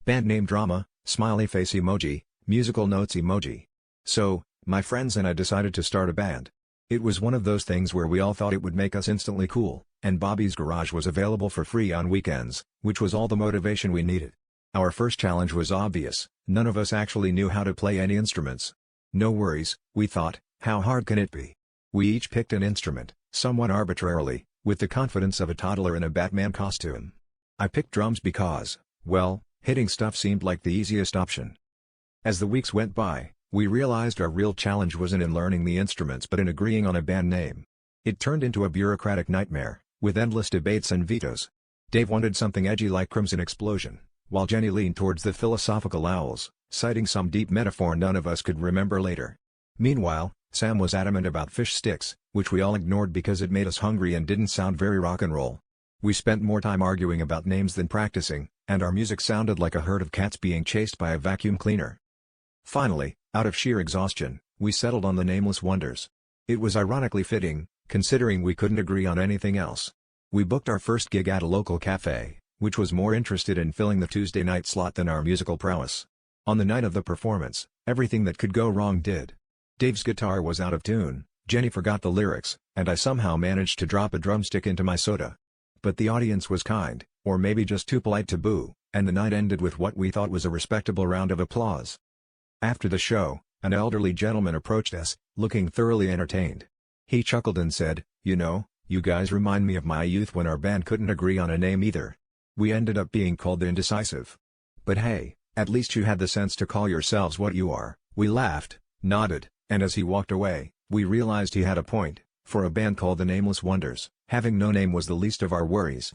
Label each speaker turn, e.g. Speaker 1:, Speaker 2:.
Speaker 1: Band name drama, smiley face emoji, musical notes emoji. So, my friends and I decided to start a band. It was one of those things where we all thought it would make us instantly cool, and Bobby's Garage was available for free on weekends, which was all the motivation we needed. Our first challenge was obvious: none of us actually knew how to play any instruments. No worries, we thought, how hard can it be? We each picked an instrument, somewhat arbitrarily, with the confidence of a toddler in a Batman costume. I picked drums because, well, hitting stuff seemed like the easiest option. As the weeks went by, we realized our real challenge wasn't in learning the instruments but in agreeing on a band name. It turned into a bureaucratic nightmare, with endless debates and vetoes. Dave wanted something edgy like Crimson Explosion, while Jenny leaned towards the philosophical Owls, citing some deep metaphor none of us could remember later. Meanwhile, Sam was adamant about Fish Sticks, which we all ignored because it made us hungry and didn't sound very rock and roll. We spent more time arguing about names than practicing, and our music sounded like a herd of cats being chased by a vacuum cleaner. Finally, out of sheer exhaustion, we settled on the Nameless Wonders. It was ironically fitting, considering we couldn't agree on anything else. We booked our first gig at a local cafe, which was more interested in filling the Tuesday night slot than our musical prowess. On the night of the performance, everything that could go wrong did. Dave's guitar was out of tune, Jenny forgot the lyrics, and I somehow managed to drop a drumstick into my soda. But the audience was kind, or maybe just too polite to boo, and the night ended with what we thought was a respectable round of applause. After the show, an elderly gentleman approached us, looking thoroughly entertained. He chuckled and said, "You guys remind me of my youth when our band couldn't agree on a name either." We ended up being called the Indecisive. But hey, at least you had the sense to call yourselves what you are. We laughed, nodded, and as he walked away, we realized he had a point. For a band called the Nameless Wonders, having no name was the least of our worries.